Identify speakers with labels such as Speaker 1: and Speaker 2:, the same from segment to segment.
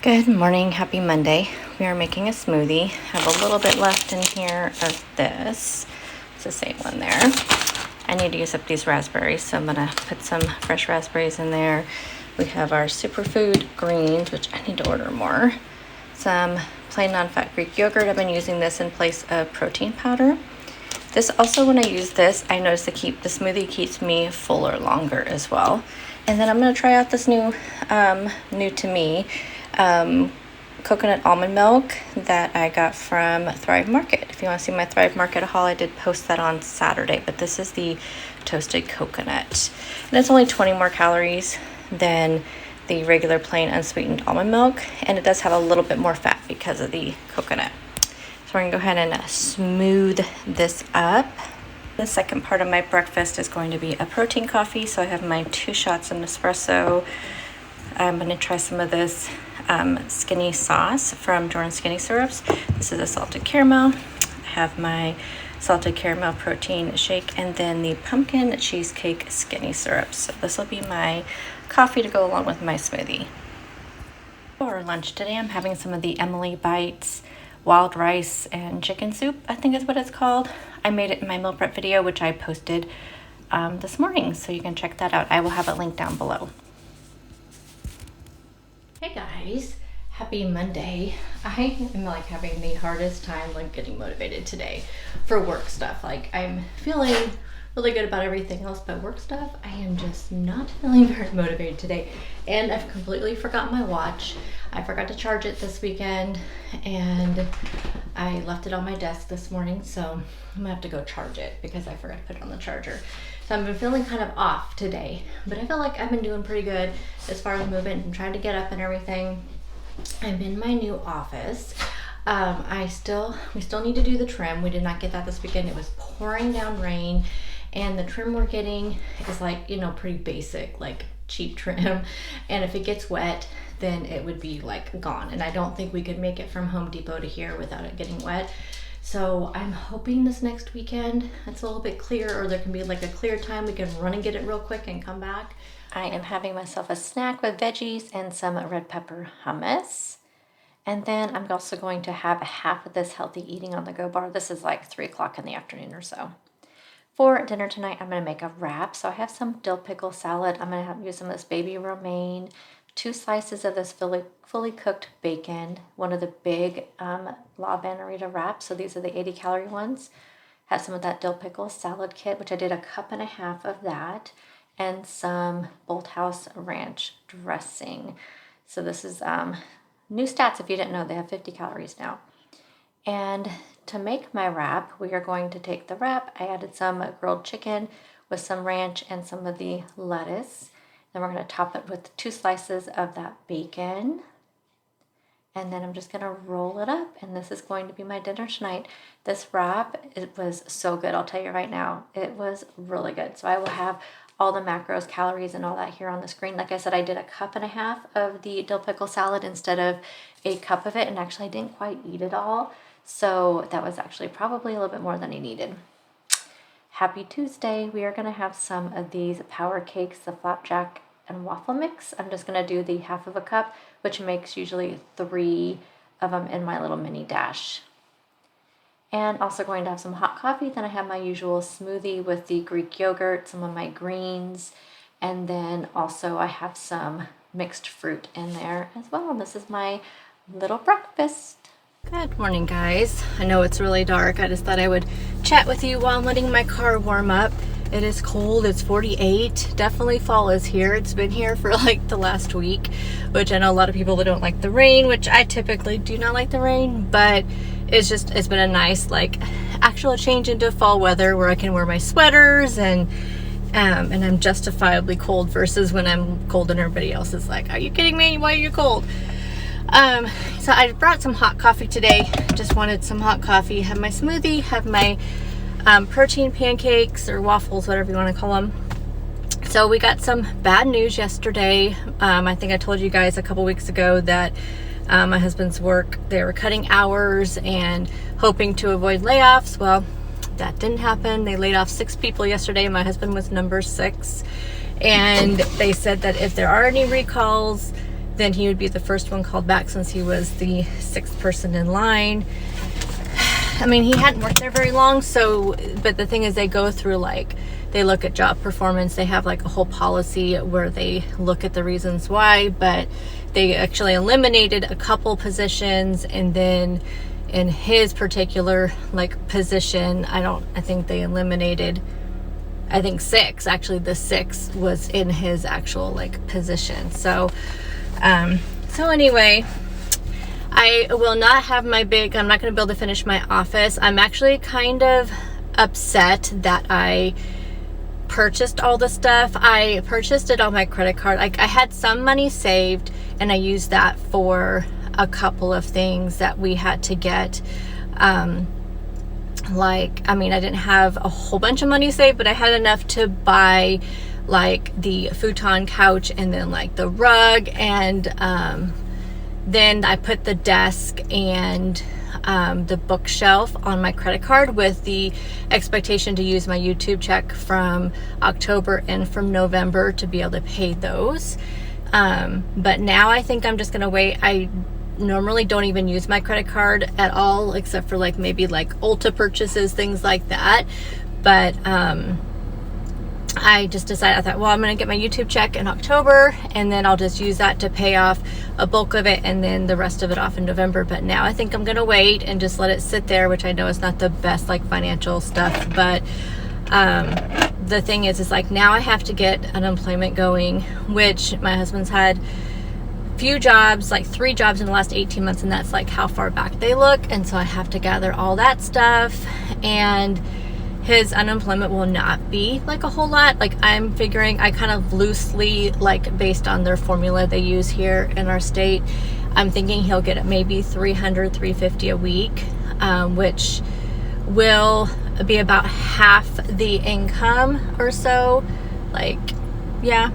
Speaker 1: Good morning, happy Monday. We are making a smoothie. Have a little bit left in here of this. It's the same one there. I need to use up these raspberries, so I'm gonna put some fresh raspberries in there. We have our superfood greens, which I need to order more. Some plain non-fat Greek yogurt. I've been using this in place of protein powder. This also, when I use this, I notice the smoothie keeps me fuller longer as well. And then I'm gonna try out this new to me, coconut almond milk that I got from Thrive Market. If you want to see my Thrive Market haul, I did post that on Saturday, but this is the toasted coconut. And it's only 20 more calories than the regular plain unsweetened almond milk, and it does have a little bit more fat because of the coconut. So we're gonna go ahead and smooth this up. The second part of my breakfast is going to be a protein coffee. So I have my 2 shots of Nespresso. I'm gonna try some of this skinny sauce from Jordan Skinny Syrups. This is a salted caramel. I have my salted caramel protein shake and then the pumpkin cheesecake skinny syrups. So this will be my coffee to go along with my smoothie. For lunch today, I'm having some of the Emily Bites wild rice and chicken soup, I think is what it's called. I made it in my meal prep video, which I posted this morning, so you can check that out. I will have it linked down below. Hey guys, happy Monday. I am like having the hardest time like getting motivated today for work stuff. Like I'm feeling really good about everything else, but work stuff, I am just not feeling very motivated today. And I've completely forgotten my watch. I forgot to charge it this weekend and I left it on my desk this morning, so I'm gonna have to go charge it because I forgot to put it on the charger. So I've been feeling kind of off today, but I feel like I've been doing pretty good as far as movement and trying to get up and everything. I'm in my new office. We still need to do the trim. We did not get that this weekend. It was pouring down rain, and the trim we're getting is like, you know, pretty basic, like cheap trim. And if it gets wet, then it would be like gone. And I don't think we could make it from Home Depot to here without it getting wet. So I'm hoping this next weekend it's a little bit clear, or there can be like a clear time we can run and get it real quick and come back. I am having myself a snack with veggies and some red pepper hummus. And then I'm also going to have half of this healthy eating on the go bar. This is like 3 o'clock in the afternoon or so. For dinner tonight, I'm going to make a wrap. So I have some dill pickle salad. I'm going to use some of this baby romaine, 2 slices of this fully cooked bacon, one of the big La Bannerita wraps. So these are the 80 calorie ones. Have some of that dill pickle salad kit, which I did 1.5 cups of that, and some Bolthouse Ranch dressing. So this is new stats. If you didn't know, they have 50 calories now. And to make my wrap, we are going to take the wrap. I added some grilled chicken with some ranch and some of the lettuce. Then we're going to top it with 2 slices of that bacon. And then I'm just going to roll it up. And this is going to be my dinner tonight. This wrap, it was so good. I'll tell you right now, it was really good. So I will have all the macros, calories, and all that here on the screen. Like I said, I did 1.5 cups of the dill pickle salad instead of 1 cup of it. And actually, I didn't quite eat it all. So that was actually probably a little bit more than I needed. Happy Tuesday. We are going to have some of these power cakes, the flapjack and waffle mix. I'm just going to do the 1/2 cup, which makes usually 3 of them in my little mini dash. And also going to have some hot coffee. Then I have my usual smoothie with the Greek yogurt, some of my greens, and then also I have some mixed fruit in there as well. And this is my little breakfast. Good morning, guys. I know it's really dark. I just thought I would chat with you while I'm letting my car warm up. It is cold. It's 48. Definitely fall is here. It's been here for like the last week, which I know a lot of people that don't like the rain, which I typically do not like the rain, but it's been a nice like actual change into fall weather where I can wear my sweaters and I'm justifiably cold versus when I'm cold and everybody else is like, are you kidding me? Why are you cold? So I brought some hot coffee today. Just wanted some hot coffee. Have my smoothie, have my protein pancakes or waffles, whatever you want to call them. So we got some bad news yesterday. I think I told you guys a couple weeks ago that my husband's work, they were cutting hours and hoping to avoid layoffs. Well, that didn't happen. They laid off 6 people yesterday. My husband was number 6. And they said that if there are any recalls, then he would be the first one called back since he was the 6th person in line. I mean, he hadn't worked there very long, so, but the thing is they go through, like, they look at job performance. They have like a whole policy where they look at the reasons why, but they actually eliminated a couple positions, and then in his particular like position, I think they eliminated, I think 6. Actually, the 6 was in his actual like position. So anyway, I will not have I'm not going to be able to finish my office. I'm actually kind of upset that I purchased all the stuff. I purchased it on my credit card. Like, I had some money saved, and I used that for a couple of things that we had to get. Like, I mean, I didn't have a whole bunch of money saved, but I had enough to buy like the futon couch, and then like the rug, and then I put the desk and the bookshelf on my credit card with the expectation to use my YouTube check from October and from November to be able to pay those. But now I think I'm just gonna wait. I normally don't even use my credit card at all, except for like maybe like Ulta purchases, things like that. But I just decided, I thought, well, I'm going to get my YouTube check in October, and then I'll just use that to pay off a bulk of it, and then the rest of it off in November. But now I think I'm going to wait and just let it sit there, which I know is not the best like financial stuff. But the thing is like, now I have to get unemployment going, which my husband's had few jobs, like 3 jobs in the last 18 months, and that's like how far back they look. And so I have to gather all that stuff, and his unemployment will not be like a whole lot. Like, I'm figuring, I kind of loosely, like based on their formula they use here in our state, I'm thinking he'll get maybe $300, $350 a week, which will be about half the income or so. Like, yeah,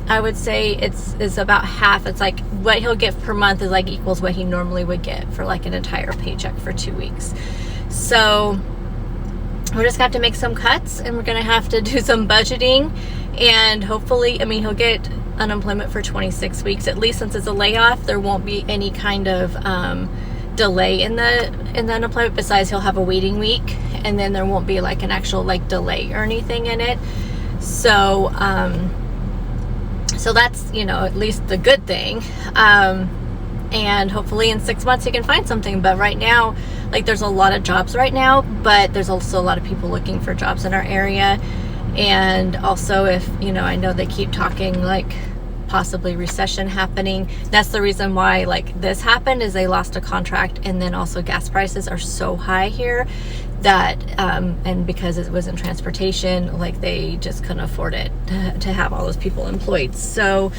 Speaker 1: I would say it's about half. It's like what he'll get per month is like equals what he normally would get for like an entire paycheck for 2 weeks. So we're just going to have to make some cuts, and we're going to have to do some budgeting, and hopefully, I mean, he'll get unemployment for 26 weeks, at least since it's a layoff. There won't be any kind of delay in the unemployment, besides he'll have a waiting week, and then there won't be like an actual like delay or anything in it. So so that's, you know, at least the good thing. And hopefully in 6 months he can find something. But right now, like, there's a lot of jobs right now, but there's also a lot of people looking for jobs in our area. And also, if, you know, I know they keep talking like possibly recession happening. That's the reason why like this happened, is they lost a contract, and then also gas prices are so high here that and because it was in transportation, like they just couldn't afford it to have all those people employed. So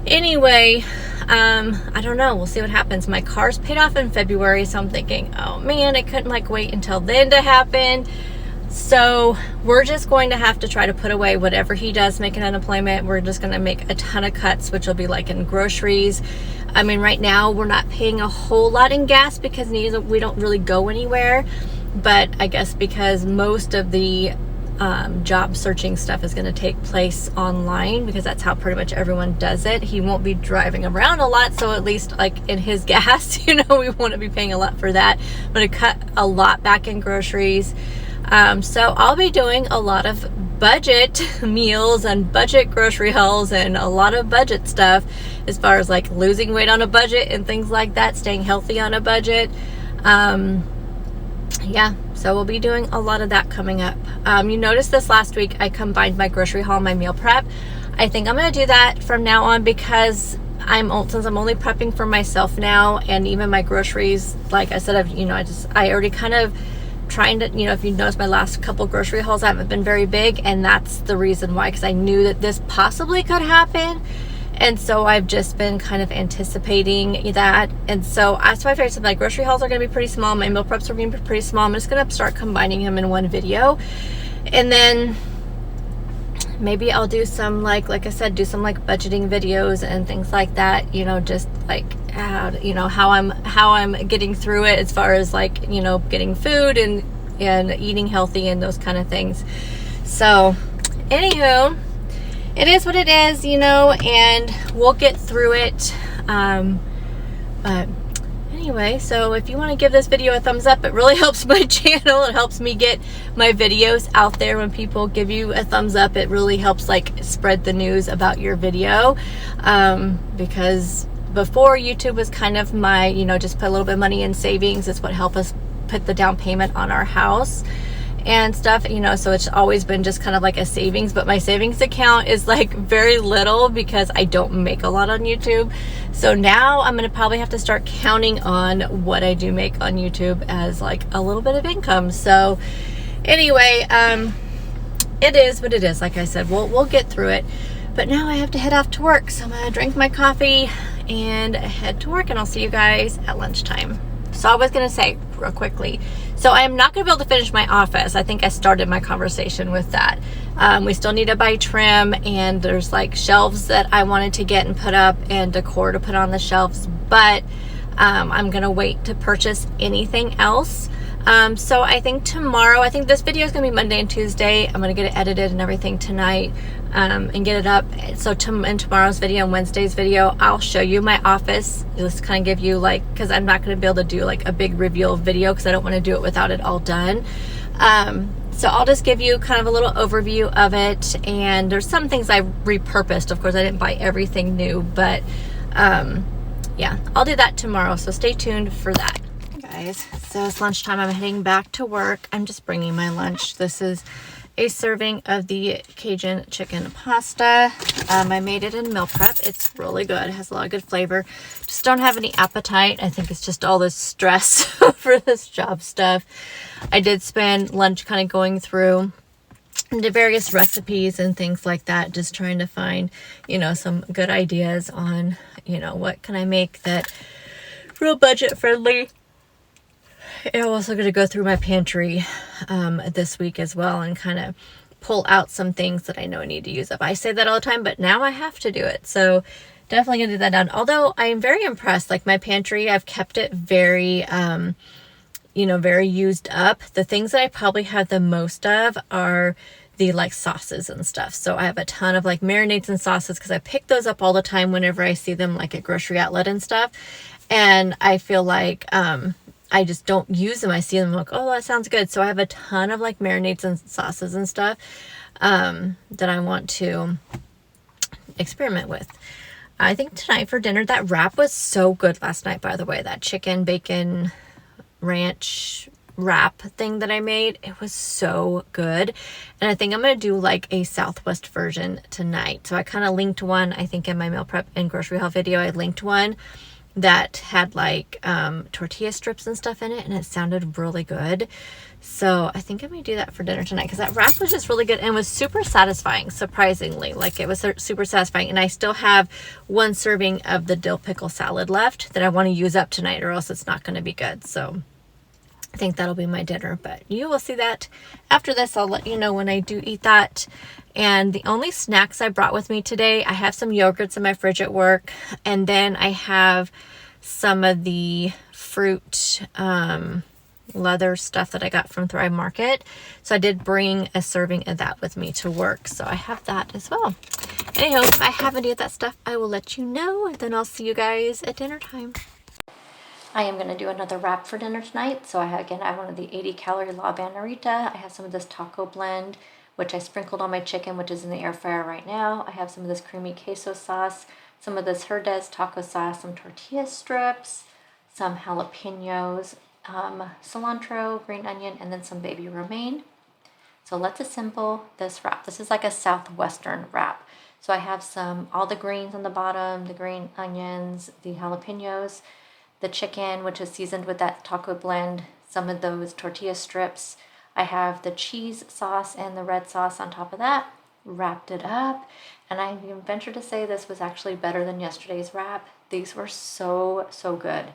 Speaker 1: anyway, I don't know, we'll see what happens. My car's paid off in February, so I'm thinking, oh man, I couldn't like wait until then to happen. So we're just going to have to try to put away whatever he does make an unemployment. We're just going to make a ton of cuts, which will be like in groceries. I mean, right now we're not paying a whole lot in gas because we don't really go anywhere. But I guess because most of the job searching stuff is going to take place online, because that's how pretty much everyone does it. He won't be driving around a lot, so at least like in his gas, you know, we won't be paying a lot for that. I'm going to cut a lot back in groceries. So I'll be doing a lot of budget meals and budget grocery hauls and a lot of budget stuff, as far as like losing weight on a budget and things like that, staying healthy on a budget. Yeah, so we'll be doing a lot of that coming up. You noticed this last week, I combined my grocery haul and my meal prep. I think I'm going to do that from now on, because since I'm only prepping for myself now, and even my groceries, like I said, I already kind of trying to, if you notice, my last couple grocery hauls haven't been very big, and that's the reason why, because I knew that this possibly could happen. And so I've just been kind of anticipating that. And so that's why I figured my grocery hauls are going to be pretty small. My meal preps are going to be pretty small. I'm just going to start combining them in one video. And then maybe I'll do some, like I said, do some like budgeting videos and things like that, just like, how I'm getting through it, as far as like, getting food and eating healthy and those kind of things. So anywho, it is what it is, you know, and we'll get through it. But anyway, so if you want to give this video a thumbs up, it really helps my channel. It helps me get my videos out there. When people give you a thumbs up, it really helps like spread the news about your video. Because before, YouTube was kind of my, you know, just put a little bit of money in savings. It's what helped us put the down payment on our house and stuff, you know, so it's always been just kind of like a savings. But my savings account is like very little because I don't make a lot on YouTube. So now I'm gonna probably have to start counting on what I do make on YouTube as like a little bit of income. So anyway, it is what it is. Like I said, we'll get through it. But now I have to head off to work, so I'm gonna drink my coffee and head to work, and I'll see you guys at lunchtime. So I was gonna say real quickly, so I am not gonna be able to finish my office. I think I started my conversation with that. We still need to buy trim, and there's like shelves that I wanted to get and put up and decor to put on the shelves, but I'm gonna wait to purchase anything else. So I think tomorrow, I think this video is gonna be Monday and Tuesday. I'm gonna get it edited and everything tonight, and get it up. So in tomorrow's video and Wednesday's video, I'll show you my office. Just kind of give you like, because I'm not gonna be able to do like a big reveal video because I don't want to do it without it all done. So I'll just give you kind of a little overview of it, and there's some things I repurposed. Of course, I didn't buy everything new, but yeah, I'll do that tomorrow, so stay tuned for that. Guys, so it's lunchtime. I'm heading back to work. I'm just bringing my lunch. This is a serving of the Cajun chicken pasta. I made it in meal prep. It's really good. It has a lot of good flavor. Just don't have any appetite. I think it's just all this stress for this job stuff. I did spend lunch kind of going through the various recipes and things like that, just trying to find, you know, some good ideas on, you know, what can I make that real budget friendly. I'm also going to go through my pantry this week as well and kind of pull out some things that I know I need to use up. I say that all the time, but now I have to do it. So definitely going to do that down. Although I am very impressed. Like my pantry, I've kept it very, you know, very used up. The things that I probably have the most of are the like sauces and stuff. So I have a ton of like marinades and sauces because I pick those up all the time whenever I see them like at grocery outlet and stuff. And I feel like, I just don't use them. I see them, I'm like, oh, that sounds good. So I have a ton of like marinades and sauces and stuff that I want to experiment with. I think tonight for dinner, that wrap was so good last night, by the way. That chicken bacon ranch wrap thing that I made, it was so good. And I think I'm going to do like a Southwest version tonight. So I kind of linked one, I think in my meal prep and grocery haul video, I linked one that had like tortilla strips and stuff in it, and it sounded really good. So I think I'm gonna do that for dinner tonight because that wrap was just really good and was super satisfying, surprisingly. Like it was super satisfying. And I still have one serving of the dill pickle salad left that I want to use up tonight, or else it's not going to be good. So I think that'll be my dinner, but you will see that after this. I'll let you know when I do eat that. And the only snacks I brought with me today, I have some yogurts in my fridge at work, and then I have some of the fruit leather stuff that I got from Thrive Market. So I did bring a serving of that with me to work, so I have that as well. Anyhow, if I have any of that stuff, I will let you know, and then I'll see you guys at dinner time. I am going to do another wrap for dinner tonight. So I have one of the 80-calorie La Banderita. I have some of this taco blend, which I sprinkled on my chicken, which is in the air fryer right now. I have some of this creamy queso sauce, some of this Herdez taco sauce, some tortilla strips, some jalapenos, cilantro, green onion, and then some baby romaine. So let's assemble this wrap. This is like a Southwestern wrap. So I have all the greens on the bottom, the green onions, the jalapenos, the chicken, which is seasoned with that taco blend, some of those tortilla strips. I have the cheese sauce and the red sauce on top of that. Wrapped it up, and I can venture to say this was actually better than yesterday's wrap. These were so good.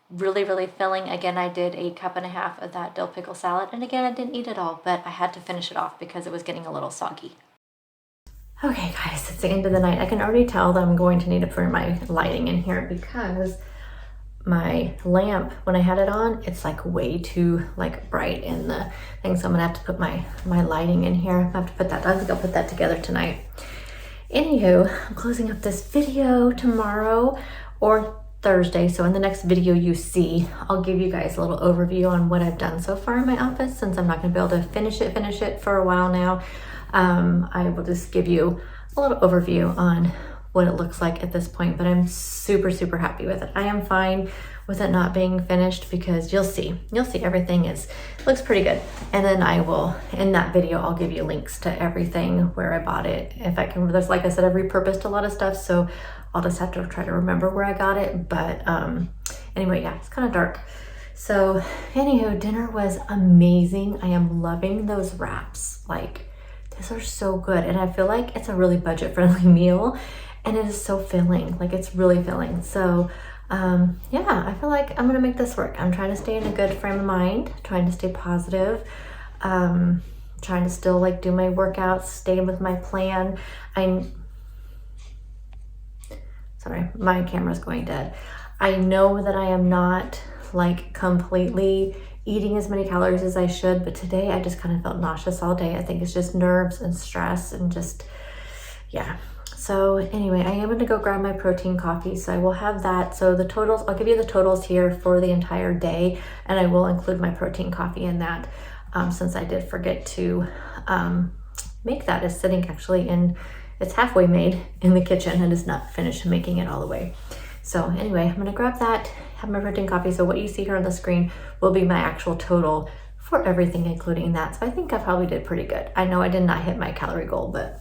Speaker 1: Really, really filling. Again, I did 1.5 cups of that dill pickle salad, and again, I didn't eat it all, but I had to finish it off because it was getting a little soggy. Okay guys, it's the end of the night. I can already tell that I'm going to need to put my lighting in here because my lamp, when I had it on, it's like way too like bright in the thing. So I'm gonna have to put my lighting in here. I have to put that, I think I'll put that together tonight. Anywho, I'm closing up this video tomorrow or Thursday. So in the next video you see, I'll give you guys a little overview on what I've done so far in my office, since I'm not gonna be able to finish it for a while now. I will just give you a little overview on what it looks like at this point, but I'm super, super happy with it. I am fine with it not being finished because you'll see everything looks pretty good. And then I will, in that video, I'll give you links to everything where I bought it. If I can, there's, like I said, I've repurposed a lot of stuff, so I'll just have to try to remember where I got it. But anyway, yeah, it's kind of dark. So anywho, dinner was amazing. I am loving those wraps. Like, these are so good. And I feel like it's a really budget-friendly meal, and it is so filling. Like, it's really filling. So yeah, I feel like I'm gonna make this work. I'm trying to stay in a good frame of mind, trying to stay positive, trying to still like do my workouts, stay with my plan. Sorry, my camera's going dead. I know that I am not like completely eating as many calories as I should, but today I just kind of felt nauseous all day. I think it's just nerves and stress and just, yeah. So anyway, I am gonna go grab my protein coffee, so I will have that. So the totals, I'll give you the totals here for the entire day, and I will include my protein coffee in that, since I did forget to make that. It's sitting actually it's halfway made in the kitchen and is not finished making it all the way. So anyway, I'm gonna grab that, have my protein coffee. So what you see here on the screen will be my actual total for everything, including that. So I think I probably did pretty good. I know I did not hit my calorie goal, but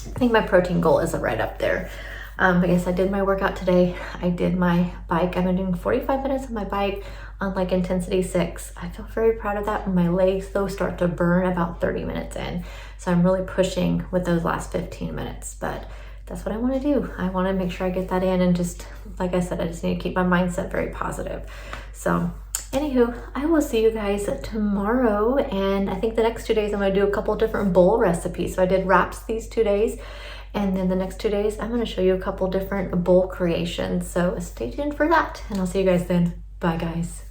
Speaker 1: I think my protein goal is right up there. But yes, I did my workout today. I did my bike. I've been doing 45 minutes on my bike on like intensity 6. I feel very proud of that. My legs though start to burn about 30 minutes in. So I'm really pushing with those last 15 minutes, but that's what I want to do. I want to make sure I get that in, and just, like I said, I just need to keep my mindset very positive. So anywho, I will see you guys tomorrow, and I think the next 2 days I'm going to do a couple different bowl recipes. So I did wraps these 2 days, and then the next 2 days I'm going to show you a couple different bowl creations. So stay tuned for that, and I'll see you guys then. Bye guys.